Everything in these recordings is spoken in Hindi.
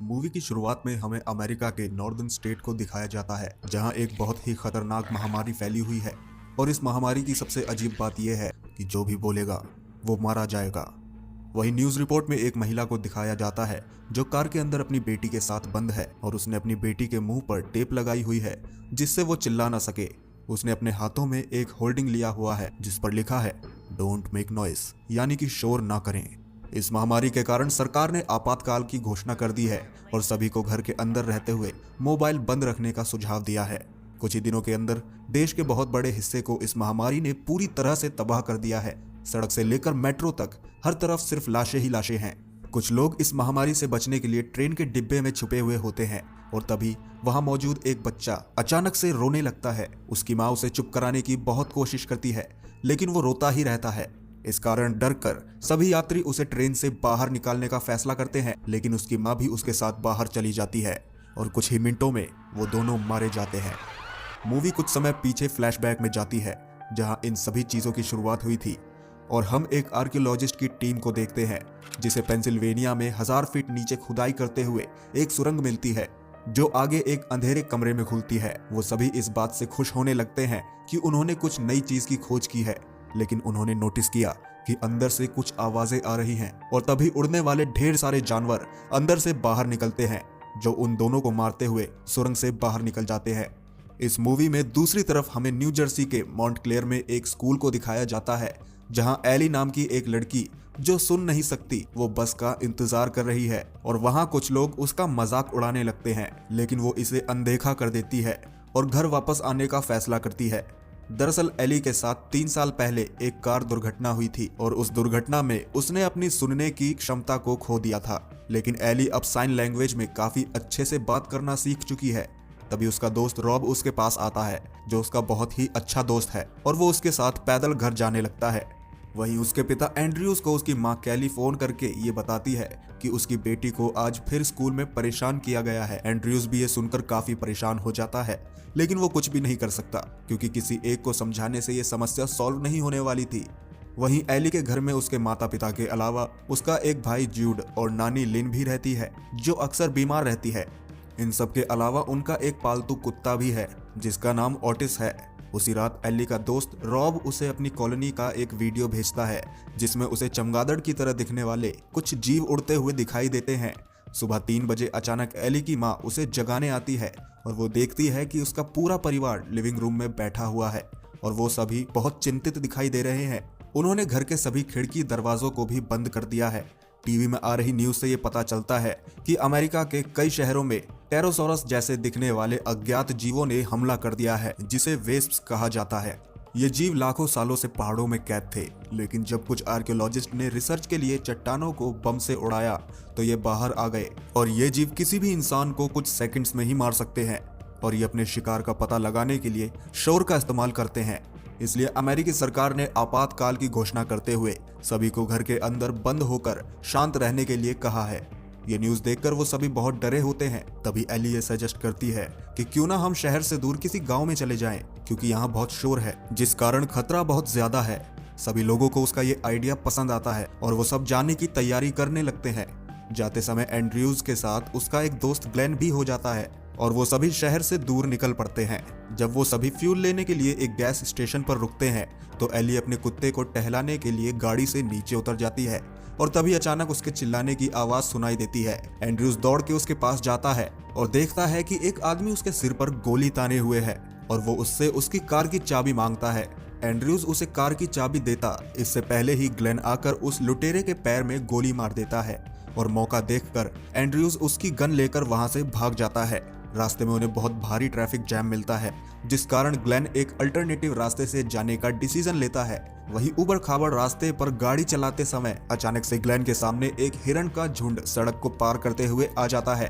मूवी की शुरुआत में हमें अमेरिका के नॉर्दर्न स्टेट को दिखाया जाता है, जहां एक बहुत ही खतरनाक महामारी फैली हुई है। और इस महामारी की सबसे अजीब बात यह है कि जो भी बोलेगा वो मारा जाएगा। वही न्यूज रिपोर्ट में एक महिला को दिखाया जाता है जो कार के अंदर अपनी बेटी के साथ बंद है और उसने अपनी बेटी के मुंह पर टेप लगाई हुई है जिससे वो चिल्ला ना सके। उसने अपने हाथों में एक होल्डिंग लिया हुआ है जिस पर लिखा है डोंट मेक नॉइस, यानी कि शोर ना करें। इस महामारी के कारण सरकार ने आपातकाल की घोषणा कर दी है और सभी को घर के अंदर रहते हुए मोबाइल बंद रखने का सुझाव दिया है। कुछ ही दिनों के अंदर देश के बहुत बड़े हिस्से को इस महामारी ने पूरी तरह से तबाह कर दिया है। सड़क से लेकर मेट्रो तक हर तरफ सिर्फ लाशें ही लाशें हैं। कुछ लोग इस महामारी से बचने के लिए ट्रेन के डिब्बे में छुपे हुए होते हैं और तभी वहां मौजूद एक बच्चा अचानक से रोने लगता है। उसकी माँ उसे चुप कराने की बहुत कोशिश करती है लेकिन वो रोता ही रहता है। इस कारण डर कर सभी यात्री उसे ट्रेन से बाहर निकालने का फैसला करते हैं, लेकिन उसकी माँ भी उसके साथ बाहर चली जाती है और कुछ ही मिनटों में वो दोनों मारे जाते हैं। मूवी कुछ समय पीछे फ्लैशबैक में जाती है जहां इन सभी चीजों की शुरुआत हुई थी और हम एक आर्कियोलॉजिस्ट की टीम को देखते हैं जिसे पेंसिल्वेनिया में 1000 फीट नीचे खुदाई करते हुए एक सुरंग मिलती है जो आगे एक अंधेरे कमरे में खुलती है। वो सभी इस बात से खुश होने लगते हैं कि उन्होंने कुछ नई चीज की खोज की है, लेकिन उन्होंने नोटिस किया कि अंदर से कुछ आवाजें आ रही हैं और तभी उड़ने वाले ढेर सारे जानवर अंदर से बाहर निकलते हैं जो उन दोनों को मारते हुए सुरंग से बाहर निकल जाते हैं। इस मूवी में दूसरी तरफ हमें न्यू जर्सी के मॉन्टक्लेयर में एक स्कूल को दिखाया जाता है जहां एली नाम की एक लड़की जो सुन नहीं सकती वो बस का इंतजार कर रही है और वहां कुछ लोग उसका मजाक उड़ाने लगते हैं, लेकिन वो इसे अनदेखा कर देती है और घर वापस आने का फैसला करती है। दरअसल एली के साथ 3 साल पहले एक कार दुर्घटना हुई थी और उस दुर्घटना में उसने अपनी सुनने की क्षमता को खो दिया था, लेकिन एली अब साइन लैंग्वेज में काफी अच्छे से बात करना सीख चुकी है। तभी उसका दोस्त रॉब उसके पास आता है जो उसका बहुत ही अच्छा दोस्त है और वो उसके साथ पैदल घर जाने लगता है। वहीं उसके पिता एंड्रयूज को उसकी माँ कैली फोन करके ये बताती है कि उसकी बेटी को आज फिर स्कूल में परेशान किया गया है। एंड्रयूज भी ये सुनकर काफी परेशान हो जाता है, लेकिन वो कुछ भी नहीं कर सकता क्योंकि किसी एक को समझाने से ये समस्या सॉल्व नहीं होने वाली थी। वहीं एली के घर में उसके माता पिता के अलावा उसका एक भाई जूड और नानी लिन भी रहती है जो अक्सर बीमार रहती है। इन सब के अलावा उनका एक पालतू कुत्ता भी है जिसका नाम ओटिस है। उसी रात एली का दोस्त रॉब उसे अपनी कॉलोनी का एक वीडियो भेजता है जिसमें उसे चमगादड़ की तरह दिखने वाले कुछ जीव उड़ते हुए दिखाई देते हैं। सुबह 3 बजे अचानक एली की माँ उसे जगाने आती है और वो देखती है कि उसका पूरा परिवार लिविंग रूम में बैठा हुआ है और वो सभी बहुत चिंतित दिखाई दे रहे हैं। उन्होंने घर के सभी खिड़की दरवाजों को भी बंद कर दिया है। टीवी में आ रही न्यूज से ये पता चलता है कि अमेरिका के कई शहरों में टेरोसोरस जैसे दिखने वाले अज्ञात जीवों ने हमला कर दिया है जिसे वेस्प्स कहा जाता है। ये जीव लाखों सालों से पहाड़ों में कैद थे, लेकिन जब कुछ आर्कियोलॉजिस्ट ने रिसर्च के लिए चट्टानों को बम से उड़ाया तो ये बाहर आ गए और ये जीव किसी भी इंसान को कुछ सेकंड्स में ही मार सकते हैं और ये अपने शिकार का पता लगाने के लिए शोर का इस्तेमाल करते हैं। इसलिए अमेरिकी सरकार ने आपातकाल की घोषणा करते हुए सभी को घर के अंदर बंद होकर शांत रहने के लिए कहा है। ये न्यूज देखकर वो सभी बहुत डरे होते हैं। तभी एली ये सजेस्ट करती है कि क्यों ना हम शहर से दूर किसी गांव में चले जाएं, क्योंकि यहाँ बहुत शोर है जिस कारण खतरा बहुत ज्यादा है। सभी लोगों को उसका ये आइडिया पसंद आता है और वो सब जाने की तैयारी करने लगते हैं। जाते समय एंड्रयूज के साथ उसका एक दोस्त ग्लेन भी हो जाता है और वो सभी शहर से दूर निकल पड़ते हैं। जब वो सभी फ्यूल लेने के लिए एक गैस स्टेशन पर रुकते हैं तो एली अपने कुत्ते को टहलाने के लिए गाड़ी से नीचे उतर जाती है और तभी अचानक उसके चिल्लाने की आवाज सुनाई देती है। एंड्रयूज दौड़ के उसके पास जाता है और देखता है कि एक आदमी उसके सिर पर गोली ताने हुए है और वो उससे उसकी कार की चाबी मांगता है। एंड्रयूज उसे कार की चाबी देता इससे पहले ही ग्लेन आकर उस लुटेरे के पैर में गोली मार देता है और मौका देखकर एंड्रयूज उसकी गन लेकर वहां से भाग जाता है। रास्ते में उन्हें बहुत भारी ट्रैफिक जैम मिलता है जिस कारण ग्लेन एक अल्टरनेटिव रास्ते से जाने का डिसीजन लेता है। वही उबड़ खाबड़ रास्ते पर गाड़ी चलाते समय अचानक से ग्लेन के सामने एक हिरण का झुंड सड़क को पार करते हुए आ जाता है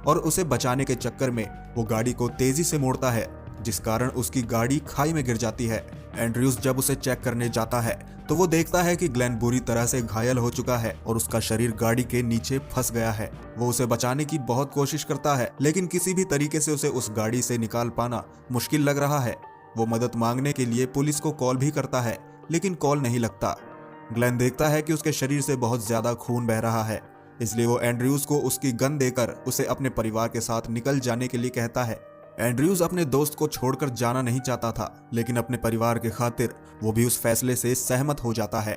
और उसे बचाने के चक्कर में वो गाड़ी को तेजी से मोड़ता है जिस कारण उसकी गाड़ी खाई में गिर जाती है। एंड्रयूज जब उसे चेक करने जाता है तो वो देखता है कि ग्लेन बुरी तरह से घायल हो चुका है और उसका शरीर गाड़ी के नीचे फंस गया है। वो उसे बचाने की बहुत कोशिश करता है, लेकिन किसी भी तरीके से उसे उस गाड़ी से निकाल पाना मुश्किल लग रहा है। वो मदद मांगने के लिए पुलिस को कॉल भी करता है, लेकिन कॉल नहीं लगता। ग्लेन देखता है कि उसके शरीर से बहुत ज्यादा खून बह रहा है इसलिए वो एंड्रयूज को उसकी गन देकर उसे अपने परिवार के साथ निकल जाने के लिए कहता है। एंड्रयूज अपने दोस्त को छोड़कर जाना नहीं चाहता था, लेकिन अपने परिवार के खातिर वो भी उस फैसले से सहमत हो जाता है।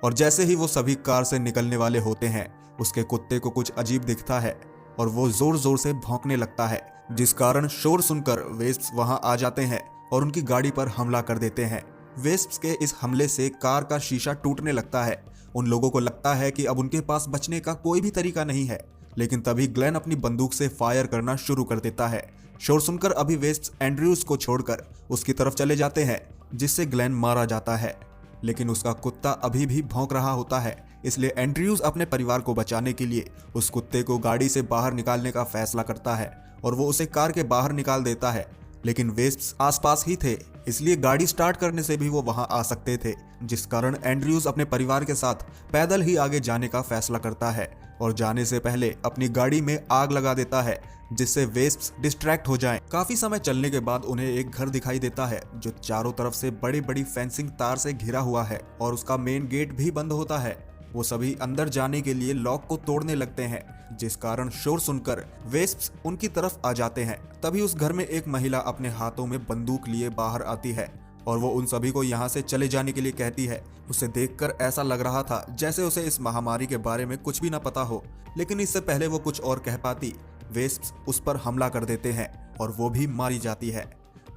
और जैसे ही वो सभी कार से निकलने वाले होते हैं, उसके कुत्ते को कुछ अजीब दिखता है और वो जोर जोर से भौंकने लगता है, जिस कारण शोर सुनकर वेस्प्स वहां आ जाते हैं और उनकी गाड़ी पर हमला कर देते हैं। वेस्प्स के इस हमले से कार का शीशा टूटने लगता है। उन लोगों को लगता है कि अब उनके पास बचने का कोई भी तरीका नहीं है, लेकिन तभी ग्लेन अपनी बंदूक से फायर करना शुरू कर देता है। शोर सुनकर अभी वेस्प्स एंड्रयूज को छोड़कर उसकी तरफ चले जाते हैं, जिससे ग्लेन मारा जाता है। लेकिन उसका कुत्ता अभी भी भौंक रहा होता है, इसलिए एंड्रयूज अपने परिवार को बचाने के लिए उस कुत्ते को गाड़ी से बाहर निकालने का फैसला करता है और वो उसे कार के बाहर निकाल देता है। लेकिन वेस्प्स आसपास ही थे, इसलिए गाड़ी स्टार्ट करने से भी वो वहां आ सकते थे, जिस कारण एंड्रयूज अपने परिवार के साथ पैदल ही आगे जाने का फैसला करता है और जाने से पहले अपनी गाड़ी में आग लगा देता है, जिससे वेस्प्स डिस्ट्रैक्ट हो जाएं। काफी समय चलने के बाद उन्हें एक घर दिखाई देता है जो चारों तरफ से बड़ी बड़ी फेंसिंग तार से घिरा हुआ है और उसका मेन गेट भी बंद होता है। वो सभी अंदर जाने के लिए लॉक को तोड़ने लगते हैं, जिस कारण शोर सुनकर वेस्प्स उनकी तरफ आ जाते हैं। तभी उस घर में एक महिला अपने हाथों में बंदूक लिए बाहर आती है और वो उन सभी को यहाँ से चले जाने के लिए कहती है। उसे देखकर ऐसा लग रहा था जैसे उसे इस महामारी के बारे में कुछ भी न पता हो, लेकिन इससे पहले वो कुछ और कह पाती, वेस्प्स उस पर हमला कर देते हैं और वो भी मारी जाती है।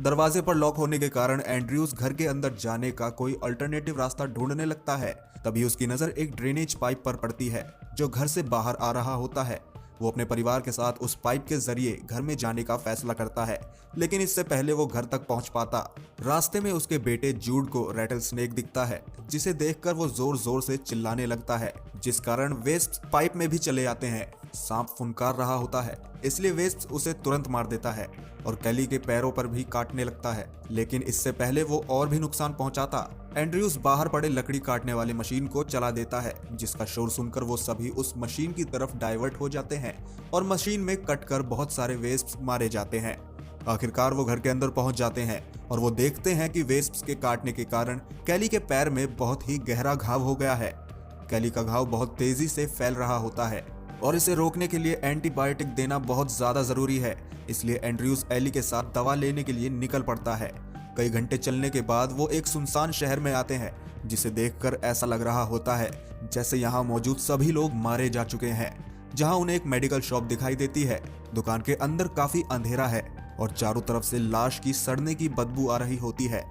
दरवाजे पर लॉक होने के कारण एंड्रयूज घर के अंदर जाने का कोई अल्टरनेटिव रास्ता ढूंढने लगता है। तभी उसकी नजर एक ड्रेनेज पाइप पर पड़ती है जो घर से बाहर आ रहा होता है। वो अपने परिवार के साथ उस पाइप के जरिए घर में जाने का फैसला करता है, लेकिन इससे पहले वो घर तक पहुंच पाता, रास्ते में उसके बेटे जूड को रैटल स्नेक दिखता है, जिसे देखकर वो जोर जोर से चिल्लाने लगता है, जिस कारण वेस्प्स पाइप में भी चले आते हैं। सांप फुनकार रहा होता है, इसलिए वेस्प्स उसे तुरंत मार देता है और कैली के पैरों पर भी काटने लगता है, लेकिन इससे पहले वो और भी नुकसान पहुंचाता। एंड्रयूज बाहर पड़े लकड़ी काटने वाली मशीन को चला देता है, जिसका शोर सुनकर वो सभी उस मशीन की तरफ डाइवर्ट हो जाते हैं और मशीन में कट कर बहुत सारे वेस्प्स मारे जाते हैं। आखिरकार वो घर के अंदर पहुंच जाते हैं और वो देखते हैं कि वेस्प्स के काटने के कारण कैली के पैर में बहुत ही गहरा घाव हो गया है। कैली का घाव बहुत तेजी से फैल रहा होता है और इसे रोकने के लिए एंटीबायोटिक देना बहुत ज्यादा जरूरी है, इसलिए एंड्रयूज एली के साथ दवा लेने के लिए निकल पड़ता है। कई घंटे चलने के बाद वो एक सुनसान शहर में आते हैं, जिसे देखकर ऐसा लग रहा होता है जैसे यहाँ मौजूद सभी लोग मारे जा चुके हैं। जहाँ उन्हें एक मेडिकल शॉप दिखाई देती है। दुकान के अंदर काफी अंधेरा है और चारों तरफ से लाश की सड़ने की बदबू आ रही होती है।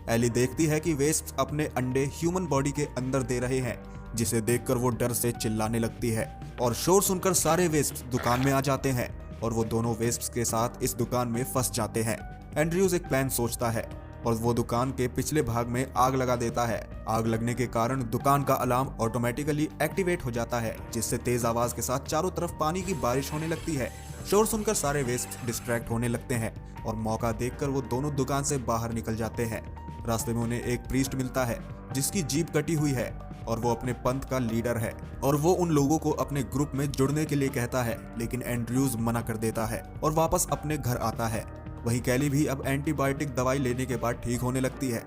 एली देखती है कि वेस्प्स अपने अंडे ह्यूमन बॉडी के अंदर दे रहे हैं, जिसे देखकर वो डर से चिल्लाने लगती है और शोर सुनकर सारे वेस्प्स दुकान में आ जाते हैं और वो दोनों वेस्प्स के साथ इस दुकान में फंस जाते हैं। एंड्रयूज एक प्लान सोचता है और वो दुकान के पिछले भाग में आग लगा देता है। आग लगने के कारण दुकान का अलार्म ऑटोमेटिकली एक्टिवेट हो जाता है, जिससे तेज आवाज के साथ चारों तरफ पानी की बारिश होने लगती है। शोर सुनकर सारे वेस्प्स डिस्ट्रैक्ट होने लगते हैं और मौका देखकर वो दोनों दुकान से बाहर निकल जाते हैं। रास्ते में उन्हें एक प्रीस्ट मिलता है जिसकी जीभ कटी हुई है और वो अपने पंथ का लीडर है और वो उन लोगों को अपने ग्रुप में जुड़ने के लिए कहता है, लेकिन एंड्रयूज मना कर देता है और वापस अपने घर आता है। वहीं कैली भी अब एंटीबायोटिक दवाई लेने के बाद ठीक होने लगती है।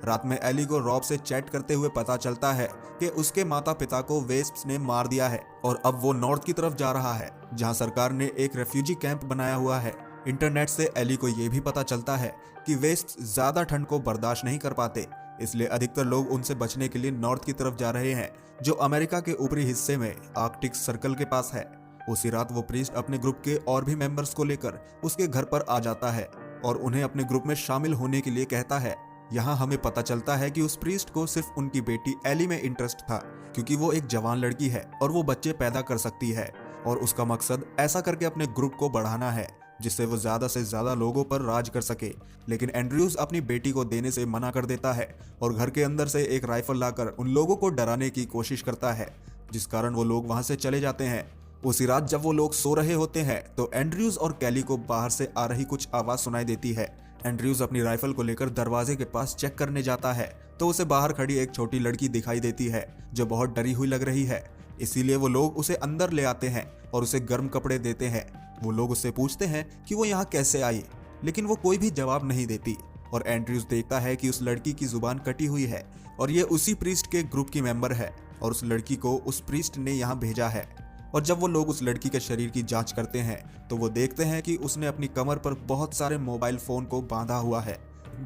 रात में एली को रॉब से चैट करते हुए पता चलता है कि उसके माता पिता को वेस्प्स ने मार दिया है और अब वो नॉर्थ की तरफ जा रहा है, जहां सरकार ने एक रेफ्यूजी कैंप बनाया हुआ है। इंटरनेट से एली को यह भी पता चलता है कि वेस्प्स ज्यादा ठंड को बर्दाश्त नहीं कर पाते, इसलिए अधिकतर लोग उनसे बचने के लिए नॉर्थ की तरफ जा रहे हैं, जो अमेरिका के ऊपरी हिस्से में आर्कटिक सर्कल के पास है। उसी रात वो प्रीस्ट अपने ग्रुप के और भी मेंबर्स को लेकर उसके घर पर आ जाता है और उन्हें अपने ग्रुप में शामिल होने के लिए कहता है। यहाँ हमें पता चलता है कि उस प्रीस्ट को सिर्फ उनकी बेटी एली में इंटरेस्ट था, क्योंकि वो एक जवान लड़की है और वो बच्चे पैदा कर सकती है और उसका मकसद ऐसा करके अपने ग्रुप को बढ़ाना है, जिससे वो ज्यादा से ज्यादा लोगों पर राज कर सके। लेकिन एंड्रयूज अपनी बेटी को देने से मना कर देता है और घर के अंदर से एक राइफल लाकर उन लोगों को डराने की कोशिश करता है, जिस कारण वो लोग वहां से चले जाते हैं। उसी रात जब वो लोग सो रहे होते हैं तो एंड्रयूज और कैली को बाहर से आ रही कुछ आवाज सुनाई देती है। एंड्रयूज अपनी राइफल को लेकर दरवाजे के पास चेक करने जाता है तो उसे बाहर खड़ी एक छोटी लड़की दिखाई देती है जो बहुत डरी हुई लग रही है, इसीलिए वो लोग उसे अंदर ले आते हैं और उसे गर्म कपड़े देते हैं। वो लोग उससे पूछते हैं कि वो यहाँ कैसे आई, लेकिन वो कोई भी जवाब नहीं देती और एंड्रयूज देखता है कि उस लड़की की जुबान कटी हुई है और ये उसी प्रीस्ट के ग्रुप की मेंबर है और उस लड़की को उस प्रीस्ट ने यहाँ भेजा है और जब वो लोग उस लड़की के शरीर की जांच करते हैं तो वो देखते हैं कि उसने अपनी कमर पर बहुत सारे मोबाइल फोन को बांधा हुआ है।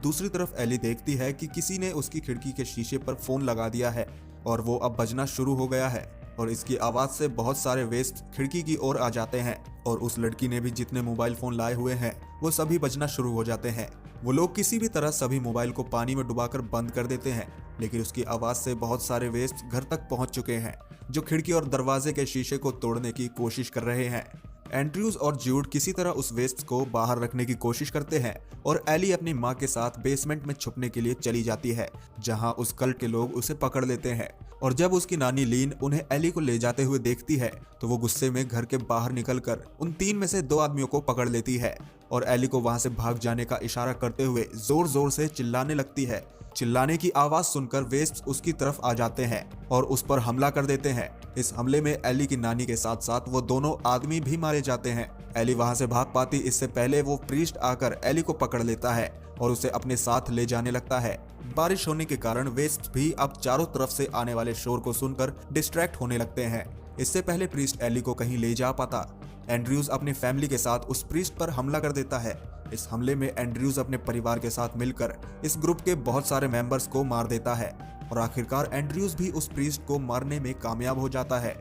दूसरी तरफ एली देखती है कि किसी ने उसकी खिड़की के शीशे पर फोन लगा दिया है और वो अब बजना शुरू हो गया है और इसकी आवाज से बहुत सारे वेस्ट खिड़की की ओर आ जाते हैं और उस लड़की ने भी जितने मोबाइल फोन लाए हुए हैं वो सभी बजना शुरू हो जाते हैं। वो लोग किसी भी तरह सभी मोबाइल को पानी में डुबाकर बंद कर देते हैं, लेकिन उसकी आवाज से बहुत सारे वेस्ट घर तक पहुंच चुके हैं जो खिड़की और दरवाजे के शीशे को तोड़ने की कोशिश कर रहे हैं। एंड्रयूज और ज्यूड किसी तरह उस वेस्ट को बाहर रखने की कोशिश करते हैं और एली अपनी माँ के साथ बेसमेंट में छुपने के लिए चली जाती है, जहां उस कल्ट के लोग उसे पकड़ लेते हैं। और जब उसकी नानी लीन उन्हें एली को ले जाते हुए देखती है तो वो गुस्से में घर के बाहर निकलकर उन 3 में से 2 आदमियों को पकड़ लेती है और एली को वहां से भाग जाने का इशारा करते हुए जोर जोर से चिल्लाने लगती है। चिल्लाने की आवाज सुनकर वेस्ट उसकी तरफ आ जाते हैं और उस पर हमला कर देते हैं। इस हमले में एली की नानी के साथ साथ वो दोनों आदमी भी मारे जाते हैं। एली वहां से भाग पाती इससे पहले वो प्रीस्ट आकर एली को पकड़ लेता है और उसे अपने साथ ले जाने लगता है। बारिश होने के कारण वेस्ट भी अब चारों तरफ से आने वाले शोर को सुनकर डिस्ट्रैक्ट होने लगते हैं। इससे पहले प्रीस्ट एली को कहीं ले जा पाता, एंड्रयूज अपनी फैमिली के साथ उस प्रीस्ट पर हमला कर देता है। इस हमले में एंड्रयूज अपने परिवार के साथ मिलकर इस ग्रुप के बहुत सारे मेंबर्स को मार देता है और आखिरकार एंड्रयूज भी उस प्रीस्ट को मारने में कामयाब हो जाता है।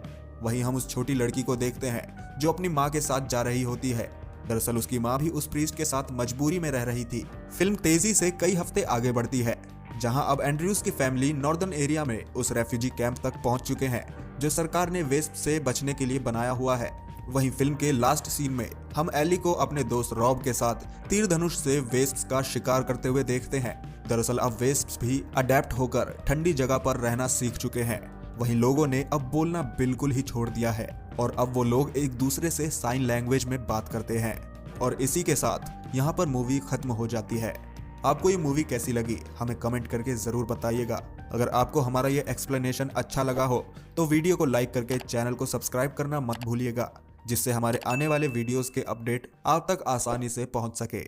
वहीं हम उस छोटी लड़की को देखते हैं जो अपनी माँ के साथ जा रही होती है। दरअसल उसकी माँ भी उस प्रीस्ट के साथ मजबूरी में रह रही थी। फिल्म तेजी से कई हफ्ते आगे बढ़ती है, जहां अब एंड्रयूज की फैमिली नॉर्दर्न एरिया में उस रेफ्यूजी कैंप तक पहुंच चुके हैं जो सरकार ने वेस्ट से बचने के लिए बनाया हुआ है। वहीं फिल्म के लास्ट सीन में हम एली को अपने दोस्त रॉब के साथ तीर धनुष से वेस्ट्स का शिकार करते हुए देखते हैं। दरअसल अब वेस्ट्स भी अडेप्ट होकर ठंडी जगह पर रहना सीख चुके हैं। वहीं लोगों ने अब बोलना बिल्कुल ही छोड़ दिया है और अब वो लोग एक दूसरे से साइन लैंग्वेज में बात करते हैं। और इसी के साथ यहाँ पर मूवी खत्म हो जाती है। आपको ये मूवी कैसी लगी हमें कमेंट करके जरूर बताइएगा। अगर आपको हमारा ये एक्सप्लेनेशन अच्छा लगा हो तो वीडियो को लाइक करके चैनल को सब्सक्राइब करना मत भूलिएगा, जिससे हमारे आने वाले वीडियोस के अपडेट आप तक आसानी से पहुंच सके।